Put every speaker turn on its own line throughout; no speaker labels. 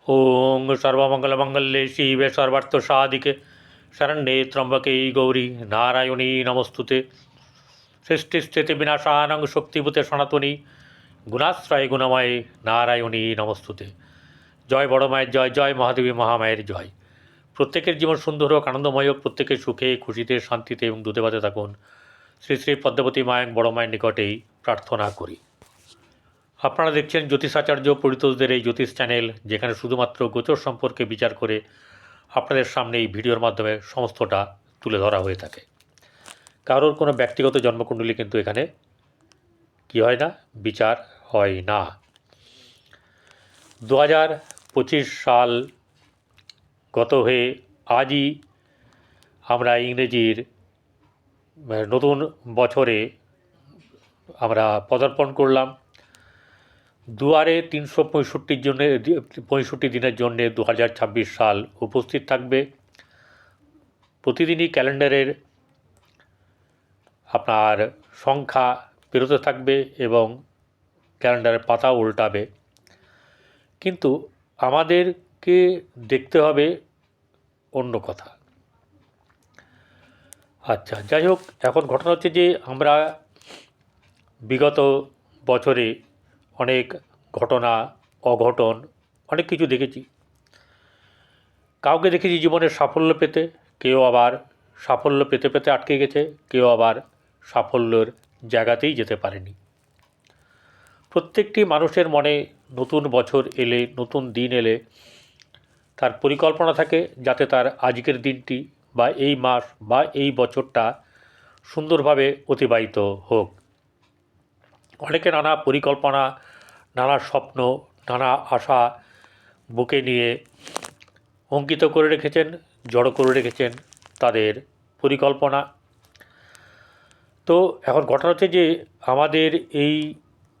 ওং সর্বমঙ্গলমঙ্গলে শিবে সর্বার্থসাধিকে শরণ্যে ত্র্যম্বকে গৌরী নারায়ণী নমস্তুতে। সৃষ্টিস্থিতি বিনাশানং শক্তিভূতে সনাতনী গুণাশ্রয় গুণময়ে নারায়ণী নমস্তুতে। জয় বড় মায়ের জয়, জয় মহাদেবী মহামায়ের জয়। প্রত্যেকের জীবন সুন্দর হোক, আনন্দময় হোক, প্রত্যেকে সুখে খুশিতে শান্তিতে এবং দুধে ভাতে থাকুন, শ্রী শ্রী পদ্মাবতী মায়ের বড় মায়ের নিকটেই প্রার্থনা করি। আপনারা দেখছেন জ্যোতিষাচার্য পরিতোষদের এই জ্যোতিষ চ্যানেল, যেখানে শুধুমাত্র গোচর সম্পর্কে বিচার করে আপনাদের সামনে এই ভিডিওর মাধ্যমে সমস্তটা তুলে ধরা হয়ে থাকে। কারোর কোনো ব্যক্তিগত জন্মকুণ্ডলী কিন্তু এখানে কি হয় না, বিচার হয় না। 2025 সাল গত হয়ে আজই আমরা ইংরেজির নতুন বছরে আমরা পদার্পণ করলাম। দুয়ারে 365 দিনের জন্যে 2026 সাল উপস্থিত থাকবে। প্রতিদিনই ক্যালেন্ডারের আপনার সংখ্যা পেরোতে থাকবে এবং ক্যালেন্ডারের পাতা উল্টাবে, কিন্তু আমাদেরকে দেখতে হবে অন্য কথা। আচ্ছা, যাই হোক, এখন ঘটনা হচ্ছে যে আমরা বিগত বছরে অনেক ঘটনা অঘটন অনেক কিছু দেখেছি। কাউকে দেখেছি জীবনের সাফল্য পেতে, কেউ আবার সাফল্য পেতে পেতে আটকে গেছে, কেউ আবার সাফল্যের জায়গাতেই যেতে পারেনি। প্রত্যেকটি মানুষের মনে নতুন বছর এলে, নতুন দিন এলে তার পরিকল্পনা থাকে যাতে তার আজকের দিনটি বা এই মাস বা এই বছরটা সুন্দরভাবে অতিবাহিত হোক। অনেকে নানা পরিকল্পনা, নানা স্বপ্ন, নানা আশা বুকে নিয়ে অঙ্কিত করে রেখেছেন, জড়ো করে রেখেছেন তাদের পরিকল্পনা। তো এখন ঘটনা হচ্ছে যে আমাদের এই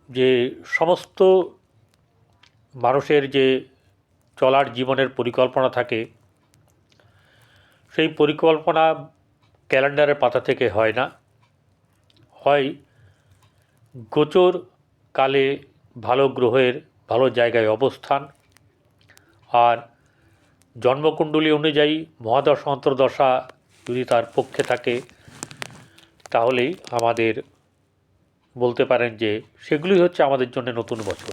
যে সমস্ত মানুষের যে চলার জীবনের পরিকল্পনা থাকে, সেই পরিকল্পনা ক্যালেন্ডারের পাতা থেকে হয় না, হয় গোচর কালে ভালো গ্রহের ভালো জায়গায় অবস্থান আর জন্মকুণ্ডলী অনুযায়ী মহাদশা অন্তর্দশা যদি তার পক্ষে থাকে, তাহলেই আমাদের বলতে পারেন যে সেগুলি হচ্ছে আমাদের জন্য নতুন বছর।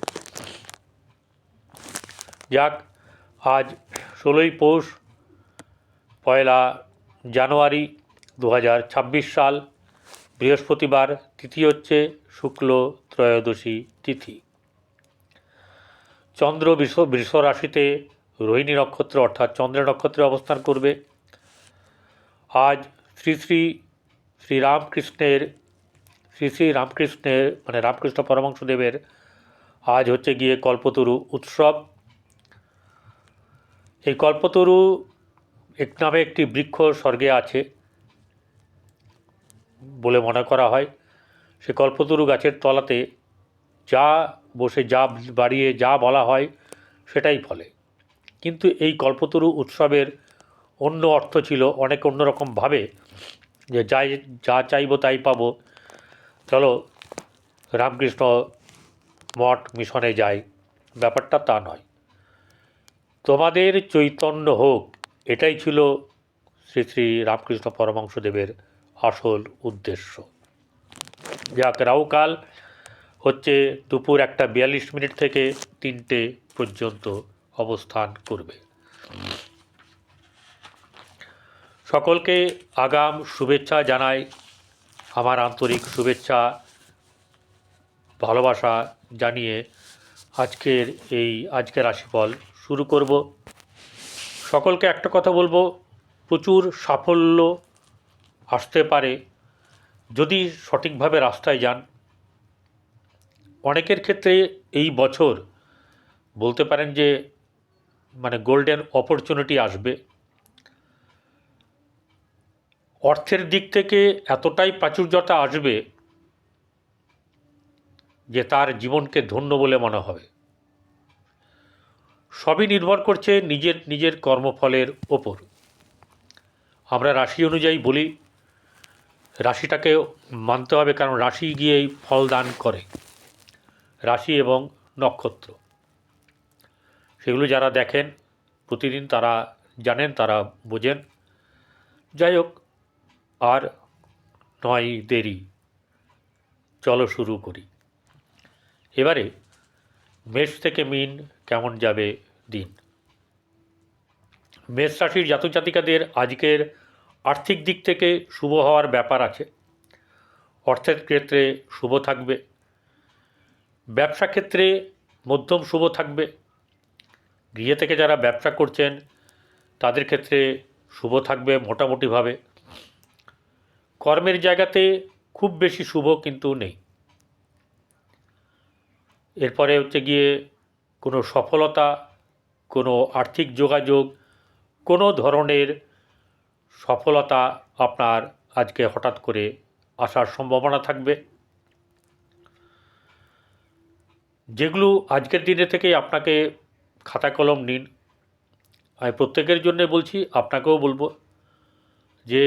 যাক, আজ 16ই পৌষ, 1 জানুয়ারি 2026 সাল, বৃহস্পতিবার, তিথি হচ্ছে শুক্ল ত্রয়োদশী তিথি। চন্দ্র বৃষ রাশিতে রোহিণী নক্ষত্র অর্থাৎ চন্দ্রের নক্ষত্রে অবস্থান করবে। আজ শ্রী রামকৃষ্ণের মানে রামকৃষ্ণ পরমহংসদেবের আজ হচ্ছে গিয়ে কল্পতরু উৎসব। এই কল্পতরু নামে একটি বৃক্ষ স্বর্গে আছে বলে মনে করা হয়। সে কল্পতরু গাছের তলাতে যা বসে, যা বাড়িয়ে, যা বলা হয় সেটাই ফলে। কিন্তু এই কল্পতরু উৎসবের অন্য অর্থ ছিল, অনেক অন্যরকমভাবে, যে যা চাইবো তাই পাবো, চলো রামকৃষ্ণ মঠ মিশনে যাই, ব্যাপারটা তা নয়। তোমাদের চৈতন্য হোক, এটাই ছিল শ্রী শ্রী রামকৃষ্ণ পরমহংসদেবের আসল উদ্দেশ্য। যাক, রাহুকাল হচ্ছে দুপুর 1:42 থেকে 3টে পর্যন্ত অবস্থান করবে। সকলকে আগাম শুভেচ্ছা জানাই, আমার আন্তরিক শুভেচ্ছা ভালোবাসা জানিয়ে আজকের রাশিফল শুরু করব। সকলকে একটা কথা বলবো, প্রচুর সাফল্য আসতে পারে যদি সঠিকভাবে রাস্তায় যান। অনেকের ক্ষেত্রে এই বছর বলতে পারেন যে মানে গোল্ডেন অপরচুনিটি আসবে। অর্থের দিক থেকে এতটাই প্রাচুর্যতা আসবে যে তার জীবনকে ধন্য বলে মনে হবে। সবই নির্ভর করছে নিজের কর্মফলের ওপর। আমরা রাশি অনুযায়ী বলি, রাশিটাকে মানতে হবে, কারণ রাশি গিয়েই ফল দান করে, রাশি এবং নক্ষত্র। সেগুলো যারা দেখেন প্রতিদিন তারা জানেন, তারা বোঝেন। যাই হোক, আর নয় দেরি, চলো শুরু করি। এবারে মেষ থেকে মীন কেমন যাবে দিন। মেষ রাশির জাতক জাতিকাদের আজকের আর্থিক দিক থেকে শুভ হওয়ার ব্যাপার আছে। অর্থের ক্ষেত্রে শুভ থাকবে, ব্যবসা ক্ষেত্রে মধ্যম শুভ থাকবে। গৃহে থেকে যারা ব্যবসা করছেন তাদের ক্ষেত্রে শুভ থাকবে মোটামুটিভাবে। কর্মের জায়গাতে খুব বেশি শুভ কিন্তু নেই। এরপরে হচ্ছে গিয়ে কোনো সফলতা, কোনো আর্থিক যোগাযোগ, কোনো ধরনের সফলতা আপনার আজকে হঠাৎ করে আসার সম্ভাবনা থাকবে, যেগুলো আজকের দিনে থেকেই আপনাকে খাতা কলম নিন। আমি প্রত্যেকের জন্য বলছি, আপনাকেও বলবো যে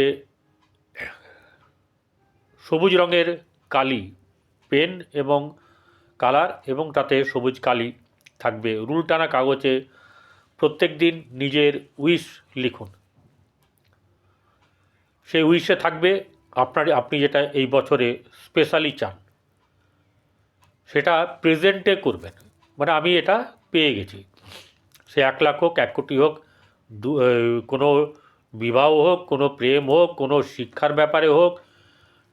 সবুজ রঙের কালি পেন এবং কালার এবং তাতে সবুজ কালি থাকবে, রুল টানা কাগজে প্রত্যেক দিন নিজের উইশ লিখুন। সেই উইশে থাকবে আপনি যেটা এই বছরে স্পেশালি চান সেটা প্রেজেন্টে করবেন। মানে আমি এটা পেয়ে গেছি, সে 1 লাখ হোক, 1 কোটি হোক, কোনো বিবাহ হোক, কোনো প্রেম হোক, কোনো শিক্ষার ব্যাপারে হোক,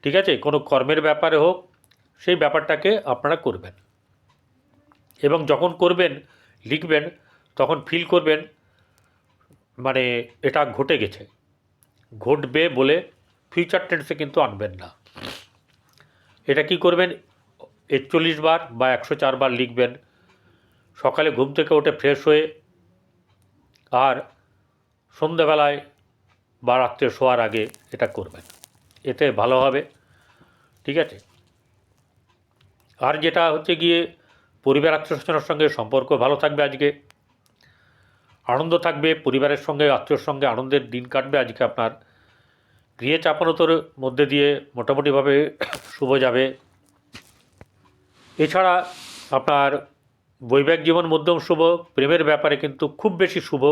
ঠিক আছে, কোনো কর্মের ব্যাপারে হোক, সেই ব্যাপারটাকে আপনারা করবেন। এবং যখন করবেন, লিখবেন, তখন ফিল করবেন মানে এটা ঘটে গেছে, ঘটবে বলে ফিউচার টেন্সে কিন্তু আনবেন না। এটা কি করবেন, 41 বার বা 104 বার লিখবেন। সকালে ঘুম থেকে উঠে ফ্রেশ হয়ে আর সন্ধ্যাবেলায় বা রাত্রে শোয়ার আগে এটা করবেন, এতে ভালো হবে, ঠিক আছে। আর যেটা হচ্ছে গিয়ে পরিবার আত্মীয়স্বজনের সঙ্গে সম্পর্ক ভালো থাকবে আজকে, আনন্দ থাকবে পরিবারের সঙ্গে, আত্মীয়র সঙ্গে আনন্দের দিন কাটবে আজকে আপনার। গৃহে চাপানোতর মধ্যে দিয়ে মোটামুটিভাবে শুভ যাবে। এছাড়া আপনার বৈবাহিক জীবন মধ্যম শুভ, প্রেমের ব্যাপারে কিন্তু খুব বেশি শুভ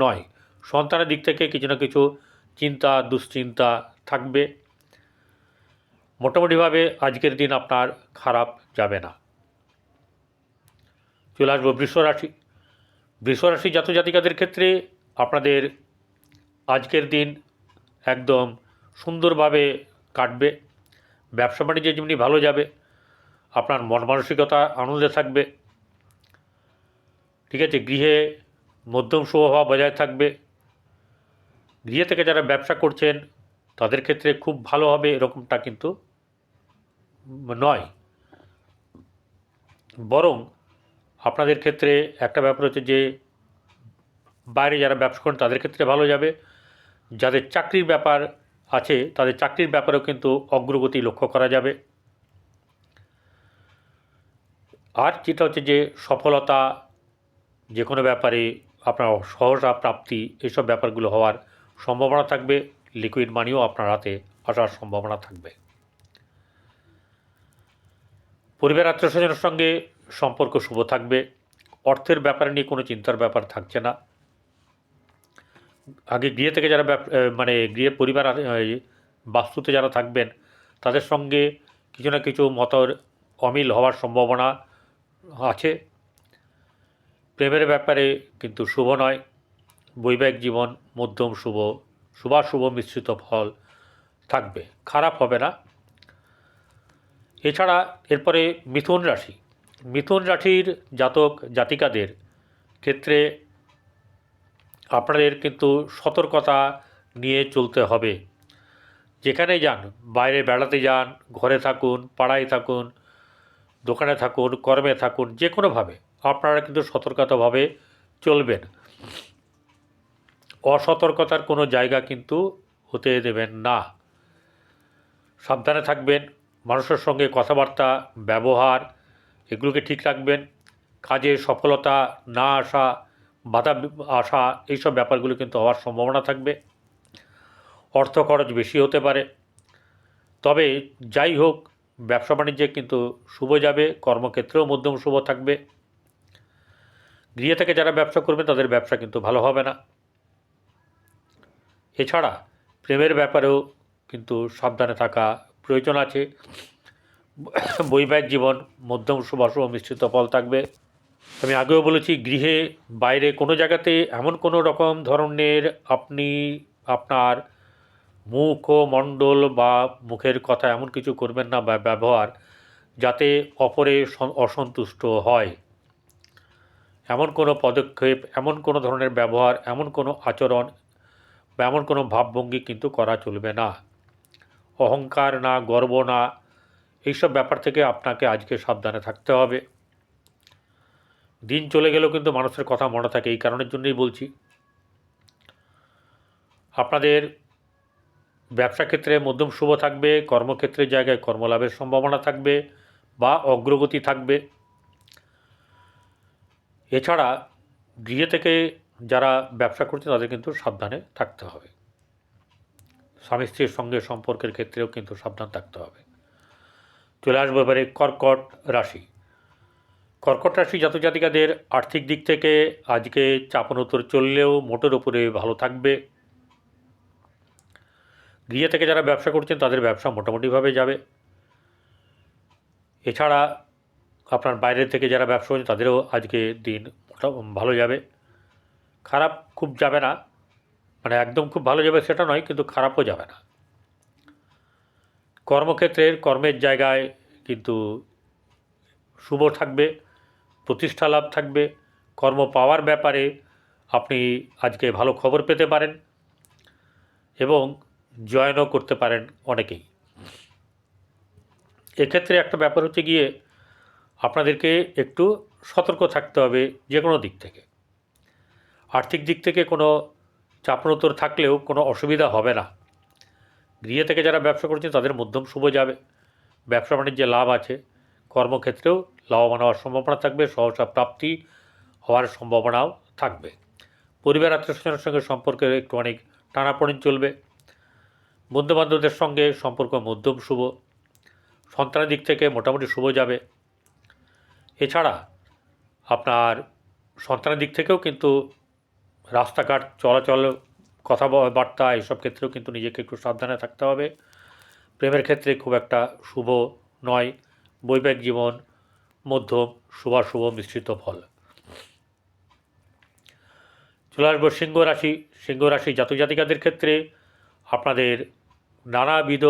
নয়। সন্তানের দিক থেকে কিছু না কিছু চিন্তা দুশ্চিন্তা থাকবে। মোটামুটিভাবে আজকের দিন আপনার খারাপ যাবে না। চলে আসবো বৃষরাশি। বৃষরাশি জাতক জাতিকাদের ক্ষেত্রে আপনাদের আজকের দিন একদম সুন্দরভাবে কাটবে। ব্যবসা বাণিজ্যে যেমনি ভালো যাবে, আপনার মন মানসিকতা আনন্দে থাকবে, ঠিক আছে। গৃহে মধ্যম শুভভাব বজায় থাকবে। গৃহে থেকে যারা ব্যবসা করছেন তাদের ক্ষেত্রে খুব ভালো হবে এরকমটা কিন্তু নয়, বরং আপনাদের ক্ষেত্রে একটা ব্যাপার হচ্ছে যে বাইরে যারা ব্যবসা করেন তাদের ক্ষেত্রে ভালো যাবে। যাদের চাকরির ব্যাপার আছে তাদের চাকরির ব্যাপারেও কিন্তু অগ্রগতি লক্ষ্য করা যাবে। আর যেটা হচ্ছে যে সফলতা, যে কোনো ব্যাপারে আপনার সহসা প্রাপ্তি, এইসব ব্যাপারগুলো হওয়ার সম্ভাবনা থাকবে। লিকুইড মানিও আপনার হাতে আসার সম্ভাবনা থাকবে। পরিবার আত্মীয়স্বজনের সঙ্গে সম্পর্ক শুভ থাকবে। অর্থের ব্যাপারে নিয়ে কোনো চিন্তার ব্যাপার থাকছে না। আগে গৃহে থেকে যারা মানে গৃহে পরিবার বাস্তুতে যারা থাকবেন তাদের সঙ্গে কিছু না কিছু মতের অমিল হওয়ার সম্ভাবনা আছে। প্রেমের ব্যাপারে কিন্তু শুভ নয়। বৈবাহিক জীবন মধ্যম শুভ, শুভাশুভ মিশ্রিত ফল থাকবে, খারাপ হবে না। এছাড়া এরপরে মিথুন রাশি। মিথুন রাশির জাতক জাতিকাদের ক্ষেত্রে আপনাদের কিন্তু সতর্কতা নিয়ে চলতে হবে। যেখানে যান, বাইরে বেড়াতে যান, ঘরে থাকুন, পাড়ায় থাকুন, দোকানে থাকুন, কর্মে থাকুন, যে কোনোভাবে আপনারা কিন্তু সতর্কতাভাবে চলবেন। অসতর্কতার কোনো জায়গা কিন্তু হতে দেবেন না। সাবধানে থাকবেন, মানুষের সঙ্গে কথাবার্তা ব্যবহার এগুলোকে ঠিক রাখবেন। কাজে সফলতা না আসা, বাধা আসা, এইসব ব্যাপারগুলো কিন্তু হওয়ার সম্ভাবনা থাকবে। অর্থ খরচ বেশি হতে পারে। তবে যাই হোক, ব্যবসা বাণিজ্যে কিন্তু শুভ যাবে, কর্মক্ষেত্রেও মধ্যম শুভ থাকবে। গৃহে থেকে যারা ব্যবসা করবেন তাদের ব্যবসা কিন্তু ভালো হবে না। এছাড়া প্রেমের ব্যাপারেও কিন্তু সাবধানে থাকা প্রয়োজন আছে। বৈবাহিক জীবন মধ্যম শুভাশুভ মিশ্রিত ফল থাকবে। আমি আগেও বলেছি, গৃহে বাইরে কোনো জায়গাতে এমন কোনো রকম ধরনের আপনি আপনার মুখমণ্ডল বা মুখের কথা এমন কিছু করবেন না বা ব্যবহার যাতে অপরে অসন্তুষ্ট হয়। এমন কোনো পদক্ষেপ, এমন কোনো ধরনের ব্যবহার, এমন কোনো আচরণ বা এমন কোনো ভাবভঙ্গি কিন্তু করা চলবে না। অহংকার না, গর্ব না, এইসব ব্যাপার থেকে আপনাকে আজকে সাবধানে থাকতে হবে। দিন চলে গেলেও কিন্তু মানুষের কথা মনে থাকে, এই কারণের জন্যই বলছি। আপনাদের ব্যবসা ক্ষেত্রে মধ্যম শুভ থাকবে, কর্মক্ষেত্রের জায়গায় কর্মলাভের সম্ভাবনা থাকবে বা অগ্রগতি থাকবে। এছাড়া গৃহে থেকে যারা ব্যবসা করছে তাদের কিন্তু সাবধানে থাকতে হবে। স্বামী স্ত্রীর সঙ্গে সম্পর্কের ক্ষেত্রেও কিন্তু সাবধান থাকতে হবে। চলে আসবো এবারে কর্কট রাশি। কর্কট রাশি জাতক জাতিকাদের আর্থিক দিক থেকে আজকে চাপানোতর চললেও মোটের ওপরে ভালো থাকবে। গৃহে থেকে যারা ব্যবসা করছেন তাদের ব্যবসা মোটামুটিভাবে যাবে। এছাড়া আপনার বাইরে থেকে যারা ব্যবসা করছেন তাদেরও আজকে দিন ভালো যাবে। খারাপ খুব যাবে না, মানে একদম খুব ভালো যাবে সেটা নয়, কিন্তু খারাপও যাবে না। কর্মক্ষেত্রের কর্মের জায়গায় কিন্তু শুভ থাকবে, প্রতিষ্ঠা লাভ থাকবে। কর্ম পাওয়ার ব্যাপারে আপনি আজকে ভালো খবর পেতে পারেন এবং জয়েনও করতে পারেন অনেকেই। এক্ষেত্রে একটা ব্যাপার হচ্ছে গিয়ে আপনাদেরকে একটু সতর্ক থাকতে হবে যে কোনো দিক থেকে। আর্থিক দিক থেকে কোনো চাপনোতর থাকলেও কোনো অসুবিধা হবে না। গৃহে থেকে যারা ব্যবসা করছেন তাদের মধ্যম শুভ যাবে, ব্যবসা বাণিজ্যে লাভ আছে। কর্মক্ষেত্রেও লাভবান হওয়ার সম্ভাবনা থাকবে, সহসা প্রাপ্তি হওয়ার সম্ভাবনাও থাকবে। পরিবার আত্মীয়স্বজনের সঙ্গে সম্পর্কের একটু অনেক টানাপোড়েন চলবে। বন্ধুবান্ধবদের সঙ্গে সম্পর্ক মধ্যম শুভ। সন্তানের দিক থেকে মোটামুটি শুভ যাবে। এছাড়া আপনার সন্তানের দিক থেকেও কিন্তু রাস্তাঘাট চলাচল, কথাবার্তা এইসব ক্ষেত্রেও কিন্তু নিজেকে একটু সাবধানে থাকতে হবে। প্রেমের ক্ষেত্রে খুব একটা শুভ নয়। বৈবাহিক জীবন মধ্যম শুভাশুভ মিশ্রিত ফল। চলে আসবো সিংহ রাশি। সিংহ রাশি জাতক জাতিকাদের ক্ষেত্রে আপনাদের নানাবিধ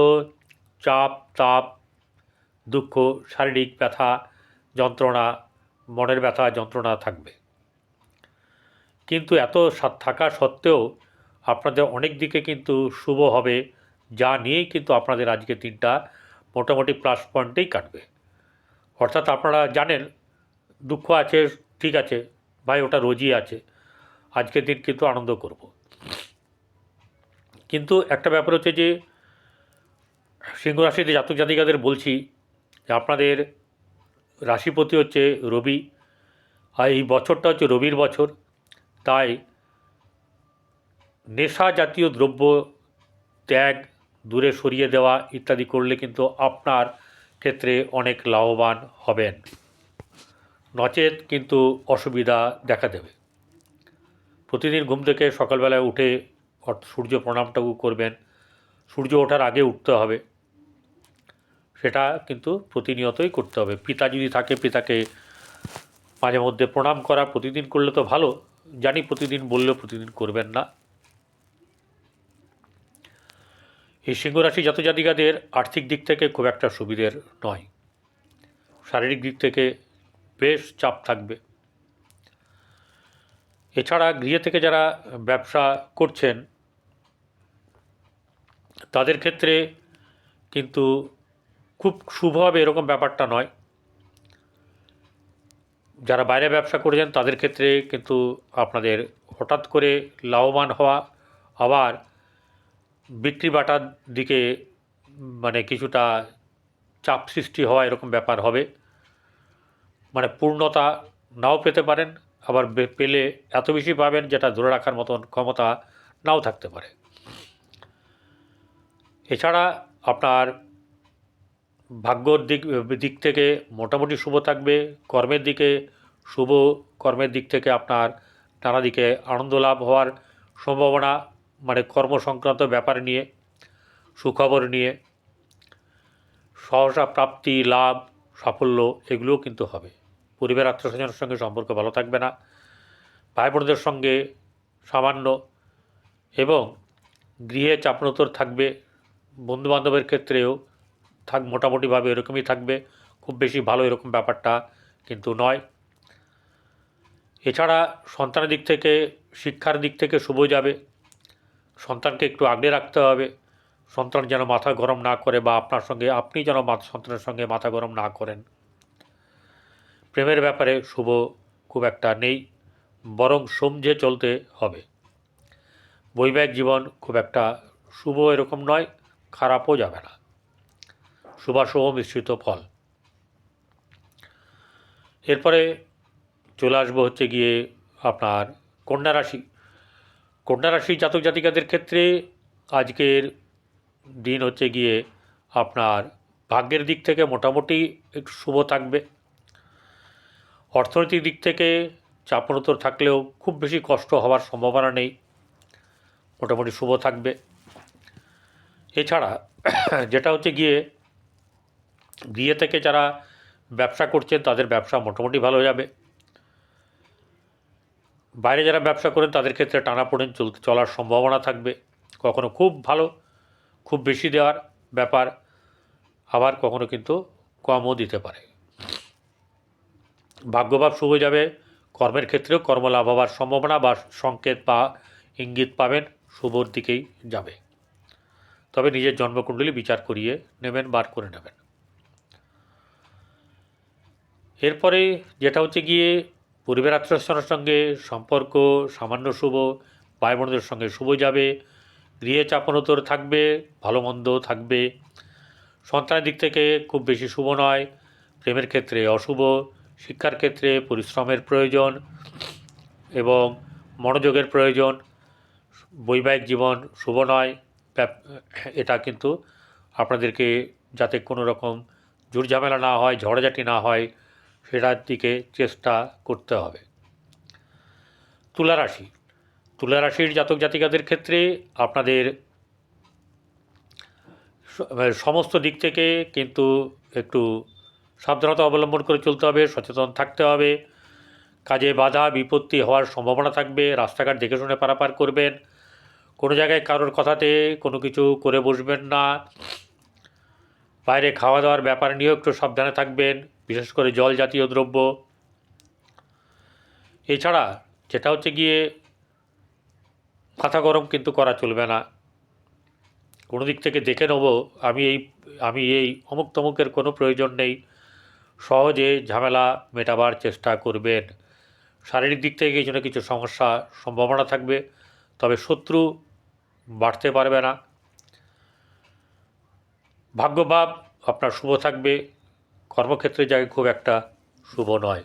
চাপ তাপ, দুঃখ, শারীরিক ব্যথা যন্ত্রণা, মনের ব্যথা যন্ত্রণা থাকবে। কিন্তু এত থাকা সত্ত্বেও আপনাদের অনেক দিকে কিন্তু শুভ হবে, যা নিয়েই কিন্তু আপনাদের আজকে দিনটা মোটামুটি প্লাস পয়েন্টেই কাটবে। অর্থাৎ আপনারা জানেন দুঃখ আছে, ঠিক আছে ভাই, ওটা রোজই আছে, আজকের দিন কিন্তু আনন্দ করব। কিন্তু একটা ব্যাপার হচ্ছে যে সিংহ রাশিতে জাতক জাতিকাদের বলছি যে আপনাদের রাশিপতি হচ্ছে রবি, আর এই বছরটা হচ্ছে রবির বছর। তাই নেশা জাতীয় দ্রব্য ত্যাগ, দূরে সরিয়ে দেওয়া ইত্যাদি করলে কিন্তু আপনার ক্ষেত্রে অনেক লাভবান হবেন, নচেত কিন্তু অসুবিধা দেখা দেবে। প্রতিদিন ঘুম থেকে সকালবেলায় উঠে সূর্য প্রণামটাও করবেন। সূর্য ওঠার আগে উঠতে হবে, সেটা কিন্তু প্রতিনিয়তই করতে হবে। পিতা যদি থাকে পিতাকে মাঝে মধ্যে প্রণাম করা প্রতিদিন করলে তো ভালো, জানি প্রতিদিন বললেও প্রতিদিন করবেন না। এই সিংহরাশি জাতক জাতিকাদের আর্থিক দিক থেকে খুব একটা সুবিধের নয়, শারীরিক দিক থেকে বেশ চাপ থাকবে। এছাড়া গৃহে থেকে যারা ব্যবসা করছেন তাদের ক্ষেত্রে কিন্তু খুব শুভ হবে এরকম ব্যাপারটা নয়। যারা বাইরে ব্যবসা করেছেন তাদের ক্ষেত্রে কিন্তু আপনাদের হঠাৎ করে লাভবান হওয়া, আবার বিক্রি বাটার দিকে মানে কিছুটা চাপ সৃষ্টি হওয়া এরকম ব্যাপার হবে। মানে পূর্ণতা নাও পেতে পারেন, আবার পেলে এত বেশি পাবেন যেটা ধরে রাখার মতন ক্ষমতা নাও থাকতে পারে। এছাড়া আপনার ভাগ্যর দিক থেকে মোটামুটি শুভ থাকবে। কর্মের দিকে শুভ কর্মের দিক থেকে আপনার নানা দিকে আনন্দ লাভ হওয়ার সম্ভাবনা, মানে কর্ম সংক্রান্ত ব্যাপার নিয়ে, সুখবর নিয়ে, সহসা প্রাপ্তি, লাভ, সাফল্য এগুলোও কিন্তু হবে। পরিবার আত্মীয়স্বজনের সঙ্গে সম্পর্ক ভালো থাকবে না, ভাই বোনদের সঙ্গে সামান্য, এবং গৃহে চাপনতর থাকবে। বন্ধুবান্ধবের ক্ষেত্রেও মোটামুটিভাবে এরকমই থাকবে, খুব বেশি ভালো এরকম ব্যাপারটা কিন্তু নয়। এছাড়া সন্তানের দিক থেকে, শিক্ষার দিক থেকে শুভ যাবে। সন্তানকে একটু আগলে রাখতে হবে, সন্তান যেন মাথা গরম না করে, বা আপনি যেন সন্তানের সঙ্গে মাথা গরম না করেন। প্রেমের ব্যাপারে শুভ খুব একটা নেই, বরং সমঝে চলতে হবে। বৈবাহিক জীবন খুব একটা শুভ এরকম নয়, খারাপও যাবে না, শুভাশুভ মিশ্রিত ফল। এরপরে চলে আসবো হচ্ছে গিয়ে আপনার কন্যা রাশি। কন্যা রাশি জাতক জাতিকাদের ক্ষেত্রে আজকের দিন হচ্ছে গিয়ে আপনার ভাগ্যের দিক থেকে মোটামুটি একটু শুভ থাকবে। অর্থনৈতিক দিক থেকে চাপনতর থাকলেও খুব বেশি কষ্ট হওয়ার সম্ভাবনা নেই, মোটামুটি শুভ থাকবে। এছাড়া যেটা হচ্ছে গিয়ে গৃহে থেকে যারা ব্যবসা করছেন তাদের ব্যবসা মোটামুটি ভালো যাবে। বাইরে যারা ব্যবসা করেন তাদের ক্ষেত্রে টানাপোড়েন চলার সম্ভাবনা থাকবে, কখনো খুব ভালো, খুব বেশি দেওয়ার ব্যাপার, আবার কখনো কিন্তু কমও দিতে পারে। ভাগ্যভাব শুভ যাবে। কর্মের ক্ষেত্রেও কর্মলাভ হওয়ার সম্ভাবনা বা সংকেত বা ইঙ্গিত পাবেন, শুভর দিকেই যাবে। তবে নিজের জন্মকুণ্ডলী বিচার করিয়ে নেবেন, বার করে নেবেন। এরপরে যেটা হচ্ছে গিয়ে পরিবার আত্মীয়স্বজনের সঙ্গে সম্পর্ক সামান্য শুভ, ভাই বোনদের সঙ্গে শুভ যাবে। গৃহে চাপনতর থাকবে, ভালো মন্দ থাকবে। সন্তানের দিক থেকে খুব বেশি শুভ নয়, প্রেমের ক্ষেত্রে অশুভ, শিক্ষার ক্ষেত্রে পরিশ্রমের প্রয়োজন এবং মনোযোগের প্রয়োজন। বৈবাহিক জীবন শুভ নয়, এটা কিন্তু আপনাদেরকে যাতে কোনো রকম ঝুটঝামেলা না হয়, ঝড়ঝাটি না হয়, সেটার দিকে চেষ্টা করতে হবে। তুলা রাশি। তুলা রাশির জাতক জাতিকাদের ক্ষেত্রে আপনাদের সমস্ত দিক থেকে কিন্তু একটু সাবধানতা অবলম্বন করে চলতে হবে, সচেতন থাকতে হবে। কাজে বাধা বিপত্তি হওয়ার সম্ভাবনা থাকবে, রাস্তাঘাট দেখে শুনে পারাপার করবেন। কোনো জায়গায় কারোর কথাতে কোনো কিছু করে বসবেন না। বাইরে খাওয়া দাওয়ার ব্যাপার নিয়েও একটু সাবধানে থাকবেন, বিশেষ করে জল জাতীয় দ্রব্য। এছাড়া যেটা হচ্ছে গিয়ে মাথা গরম কিন্তু করা চলবে না। কোনো দিক থেকে দেখে নেব আমি এই অমুক তমুকের কোনো প্রয়োজন নেই, সহজে ঝামেলা মেটাবার চেষ্টা করবেন। শারীরিক দিক থেকে কিছু না কিছু সম্ভাবনা থাকবে, তবে শত্রু বাড়তে পারবে না। ভাগ্যভাব আপনার শুভ থাকবে, কর্মক্ষেত্রে জায়গায় খুব একটা শুভ নয়।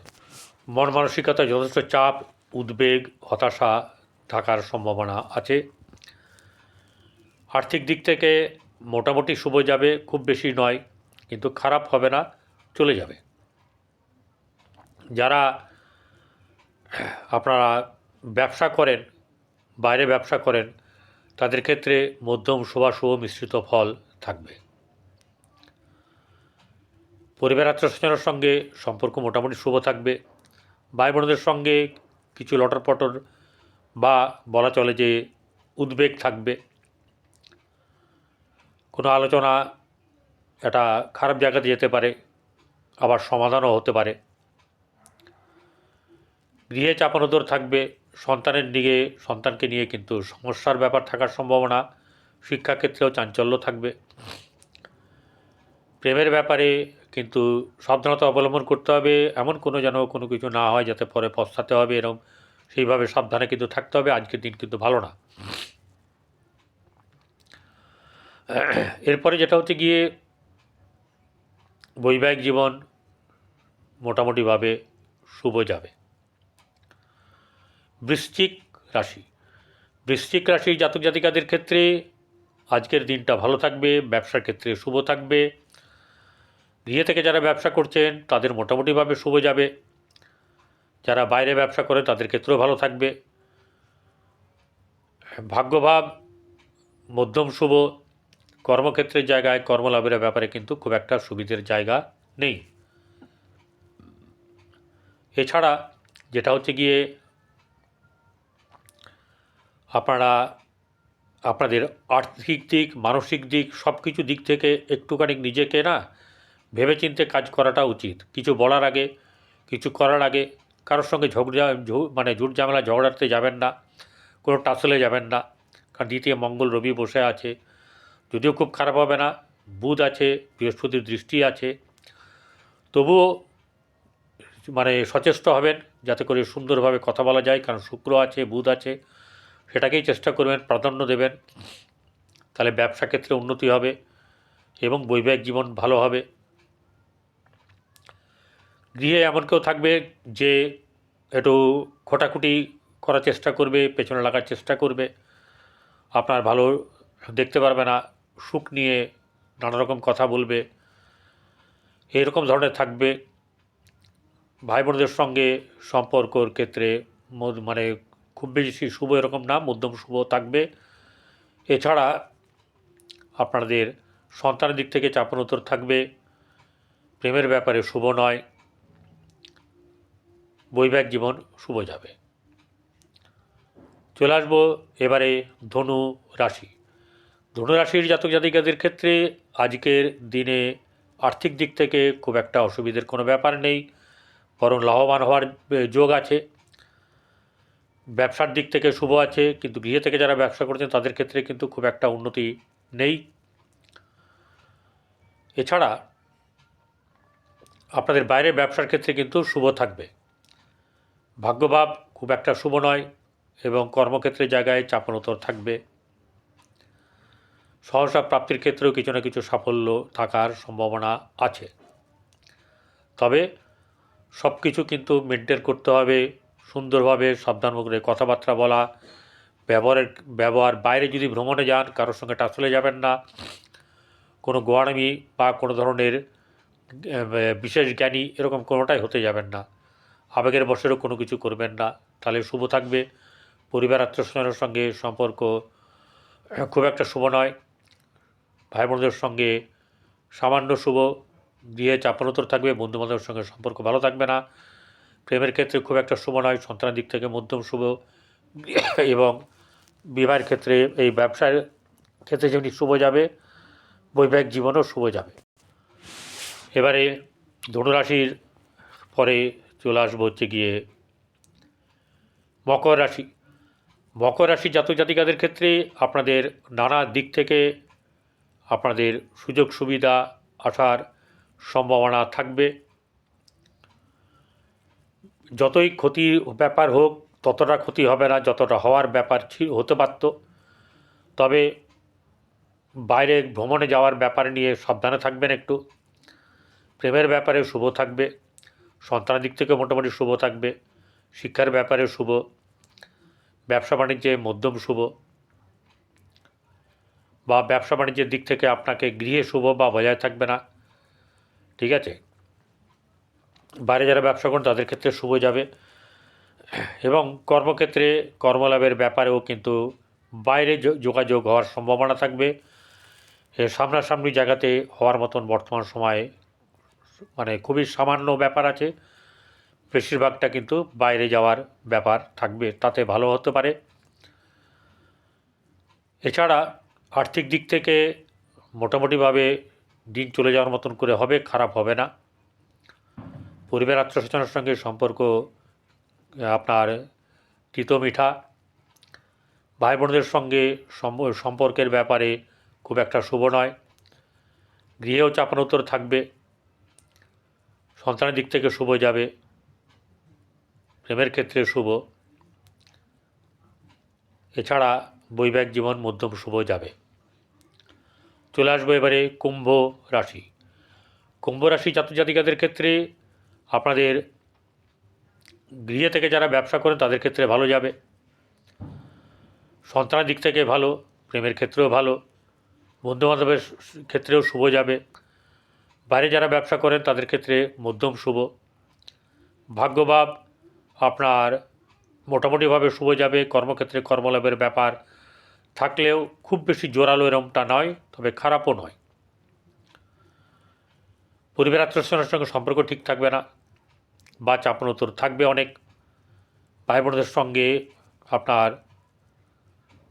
মন মানসিকতায় যথেষ্ট চাপ, উদ্বেগ, হতাশা থাকার সম্ভাবনা আছে। আর্থিক দিক থেকে মোটামুটি শুভ যাবে, খুব বেশি নয়, কিন্তু খারাপ হবে না, চলে যাবে। যারা আপনারা ব্যবসা করেন, বাইরে ব্যবসা করেন, তাদের ক্ষেত্রে মধ্যম শুভাশুভ মিশ্রিত ফল থাকবে। পরিবার আত্মীয়স্বজনের সঙ্গে সম্পর্ক মোটামুটি শুভ থাকবে। ভাই বোনদের সঙ্গে কিছু লটরপটর বা বলা চলে যে উদ্বেগ থাকবে। কোনো আলোচনা একটা খারাপ জায়গাতে যেতে পারে, আবার সমাধানও হতে পারে। গৃহে চাপানোদর থাকবে, সন্তানকে নিয়ে কিন্তু সমস্যার ব্যাপার থাকার সম্ভাবনা। শিক্ষাক্ষেত্রেও চাঞ্চল্য থাকবে। প্রেমের ব্যাপারে কিন্তু সাবধানতা অবলম্বন করতে হবে, এমন কোনো কিছু না হয় যাতে পরে পস্তাতে হবে, এরকম সেইভাবে সাবধানে কিন্তু থাকতে হবে। আজকের দিন কিন্তু ভালো না। এরপরে যেটা হচ্ছে গিয়ে বৈবাহিক জীবন মোটামুটিভাবে শুভ যাবে। বৃশ্চিক রাশি। বৃশ্চিক রাশির জাতক জাতিকাদের ক্ষেত্রে আজকের দিনটা ভালো থাকবে, ব্যবসার ক্ষেত্রে শুভ থাকবে। গৃহে থেকে যারা ব্যবসা করছেন তাদের মোটামুটিভাবে শুভ যাবে। যারা বাইরে ব্যবসা করে তাদের ক্ষেত্রেও ভালো থাকবে। ভাগ্যভাব মধ্যম শুভ। কর্মক্ষেত্রের জায়গায় কর্মলাভের ব্যাপারে কিন্তু খুব একটা সুবিধের জায়গা নেই। এছাড়া যেটা হচ্ছে গিয়ে আপনাদের আর্থিক দিক, মানসিক দিক, সব কিছু দিক থেকে একটুখানি নিজেকে ভেবেচিন্তে কাজ করাটা উচিত। কিছু বলার আগে, কিছু করার আগে কারোর সঙ্গে ঝুট ঝামেলা ঝগড়াতে যাবেন না, কোনো টাসলে যাবেন না। কারণ দ্বিতীয় মঙ্গল রবি বসে আছে, যদিও খুব খারাপ হবে না, বুধ আছে, বৃহস্পতির দৃষ্টি আছে, তবুও সচেষ্ট হবেন যাতে করে সুন্দরভাবে কথা বলা যায়। কারণ শুক্র আছে, বুধ আছে, সেটাকেই চেষ্টা করবেন, প্রাধান্য দেবেন। তাহলে ব্যবসা ক্ষেত্রে উন্নতি হবে এবং বৈবাহিক জীবন ভালো হবে। গৃহে এমন কেউ থাকবে যে একটু খোটাখুটি করার চেষ্টা করবে, পেছনে লাগার চেষ্টা করবে, আপনার ভালো দেখতে পারবে না, সুখ নিয়ে নানা রকম কথা বলবে, এরকম ধরনের থাকবে। ভাই বোনদের সঙ্গে সম্পর্কর ক্ষেত্রে খুব বেশি শুভ এরকম না, মধ্যম শুভ থাকবে। এছাড়া আপনাদের সন্তানের দিক থেকে চাপানোতর থাকবে, প্রেমের ব্যাপারে শুভ নয়, বৈবাহিক জীবন শুভ যাবে। চলে আসবো এবারে ধনু রাশি। ধনু রাশির জাতক জাতিকাদের ক্ষেত্রে আজকের দিনে আর্থিক দিক থেকে খুব একটা অসুবিধার কোনো ব্যাপার নেই, বরং লাভবান হওয়ার যোগ আছে। ব্যবসার দিক থেকে শুভ আছে, কিন্তু গৃহে থেকে যারা ব্যবসা করছেন তাদের ক্ষেত্রে কিন্তু খুব একটা উন্নতি নেই। এছাড়া আপনাদের বাইরের ব্যবসার ক্ষেত্রে কিন্তু শুভ থাকবে। ভাগ্যভাব খুব একটা শুভ নয় এবং কর্মক্ষেত্রের জায়গায় চাপানোতর থাকবে। সহসা প্রাপ্তির ক্ষেত্রেও কিছু না কিছু সাফল্য থাকার সম্ভাবনা আছে। তবে সব কিছু কিন্তু মেনটেন করতে হবে সুন্দরভাবে, সাবধান করে কথাবার্তা বলা, ব্যবহার। বাইরে যদি ভ্রমণে যান কারোর সঙ্গে টাসলে যাবেন না, কোনো গোয়ারামি বা কোনো ধরনের বিশেষ জ্ঞানী এরকম কোনোটাই হতে যাবেন না। আবেগের বশেরও কোনো কিছু করবেন না, তাহলে শুভ থাকবে। পরিবার আত্মীয়স্বজনের সঙ্গে সম্পর্ক খুব একটা শুভ নয়। ভাই বোনদের সঙ্গে সামান্য শুভ। গৃহে চাপানোতর থাকবে, বন্ধুবান্ধবের সঙ্গে সম্পর্ক ভালো থাকবে না। প্রেমের ক্ষেত্রে খুব একটা শুভ নয়, সন্তানের দিক থেকে মধ্যম শুভ। এবং বিবাহের ক্ষেত্রে, এই ব্যবসার ক্ষেত্রে যেমনি শুভ যাবে, বৈবাহিক জীবনও শুভ যাবে। এবারে ধনুরাশির পরে চলে আসবো হচ্ছে গিয়ে মকর রাশি। মকর রাশি জাতক জাতিকাদের ক্ষেত্রে আপনাদের নানা দিক থেকে আপনাদের সুযোগ সুবিধা আসার সম্ভাবনা থাকবে। যতই ক্ষতির ব্যাপার হোক ততটা ক্ষতি হবে না যতটা হওয়ার ব্যাপার হতে পারত। তবে বাইরে ভ্রমণে যাওয়ার ব্যাপার নিয়ে সাবধানে থাকবেন একটু। প্রেমের ব্যাপারে শুভ থাকবে, সন্তানের দিক থেকে মোটামুটি শুভ থাকবে, শিক্ষার ব্যাপারে শুভ, ব্যবসা বাণিজ্যে মধ্যম শুভ, বা ব্যবসা বাণিজ্যের দিক থেকে আপনাকে গৃহে শুভ বা বজায় থাকবে না। ঠিক আছে, বাইরে যারা ব্যবসা করেন তাদের ক্ষেত্রে শুভ যাবে। এবং কর্মক্ষেত্রে কর্মলাভের ব্যাপারেও কিন্তু বাইরে যোগাযোগ হওয়ার সম্ভাবনা থাকবে। সামনাসামনি জায়গাতে হওয়ার মতন বর্তমান সময়ে খুবই সামান্য ব্যাপার আছে, বেশিরভাগটা কিন্তু বাইরে যাওয়ার ব্যাপার থাকবে, তাতে ভালো হতে পারে। এছাড়া আর্থিক দিক থেকে মোটামুটিভাবে দিন চলে যাওয়ার মতন করে হবে, খারাপ হবে না। পরিবার আত্মীয়স্বজনের সঙ্গে সম্পর্ক আপনার তিতো মিঠা। ভাই বোনদের সঙ্গে সম্পর্কের ব্যাপারে খুব একটা শুভ নয়। গৃহেও চাপানোতর থাকবে, সন্তানের দিক থেকে শুভ যাবে, প্রেমের ক্ষেত্রে শুভ। এছাড়া বৈবাহিক জীবন মধ্যম শুভ যাবে। চলে আসবো এবারে কুম্ভ রাশি। কুম্ভ রাশি জাতক জাতিকাদের ক্ষেত্রে আপনাদের গৃহে থেকে যারা ব্যবসা করেন তাদের ক্ষেত্রে ভালো যাবে, সন্তানের দিক থেকে ভালো, প্রেমের ক্ষেত্রেও ভালো, বন্ধুবান্ধবের ক্ষেত্রেও শুভ যাবে। বাইরে যারা ব্যবসা করেন তাদের ক্ষেত্রে মধ্যম শুভ। ভাগ্যভাব আপনার মোটামুটিভাবে শুভ যাবে। কর্মক্ষেত্রে কর্মলাভের ব্যাপার থাকলেও খুব বেশি জোরালো এরমটা নয়, তবে খারাপও নয়। পরিবার আত্মীয়স্বজনের সঙ্গে সম্পর্ক ঠিক থাকবে না বা চাপানোতর থাকবে অনেক। ভাই বোনদের সঙ্গে আপনার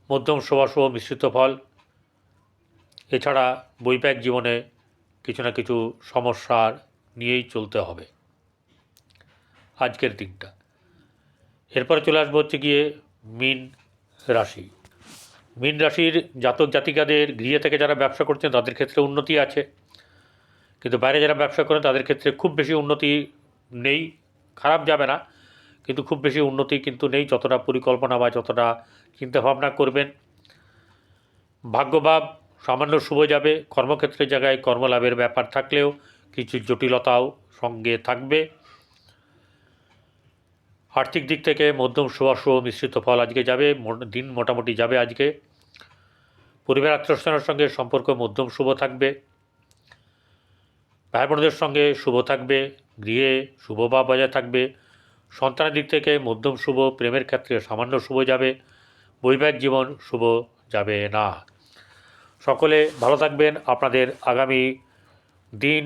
মধ্যম শুভাশুভ মিশ্রিত ফল। এছাড়া বৈবাহিক জীবনে কিছু না কিছু সমস্যার নিয়েই চলতে হবে আজকের দিনটা। এরপরে চলে আসবো হচ্ছে গিয়ে মীন রাশি। মীন রাশির জাতক জাতিকাদের গৃহে থেকে যারা ব্যবসা করছেন তাদের ক্ষেত্রে উন্নতি আছে, কিন্তু বাইরে যারা ব্যবসা করেন তাদের ক্ষেত্রে খুব বেশি উন্নতি নেই। খারাপ যাবে না, কিন্তু খুব বেশি উন্নতি কিন্তু নেই, যতটা পরিকল্পনা বা যতটা চিন্তাভাবনা করবেন। ভাগ্যভাব সামান্য শুভ যাবে। কর্মক্ষেত্রের জায়গায় কর্মলাভের ব্যাপার থাকলেও কিছু জটিলতাও সঙ্গে থাকবে। আর্থিক দিক থেকে মধ্যম শুভাশুভ মিশ্রিত ফল আজকে যাবে, দিন মোটামুটি যাবে আজকে। পরিবার আত্মীয়স্বজনের সঙ্গে সম্পর্ক মধ্যম শুভ থাকবে। ভাই বোনদের সঙ্গে শুভ থাকবে। গৃহে শুভভাব বজায় থাকবে। সন্তানের দিক থেকে মধ্যম শুভ, প্রেমের ক্ষেত্রে সামান্য শুভ যাবে। বৈবাহিক জীবন শুভ যাবে না। সকলে ভালো থাকবেন। আপনাদের আগামী দিন,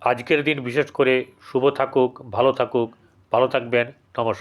আজকের দিন বিশেষ করে শুভ থাকুক, ভালো থাকুক। ভালো থাকবেন। নমস্কার।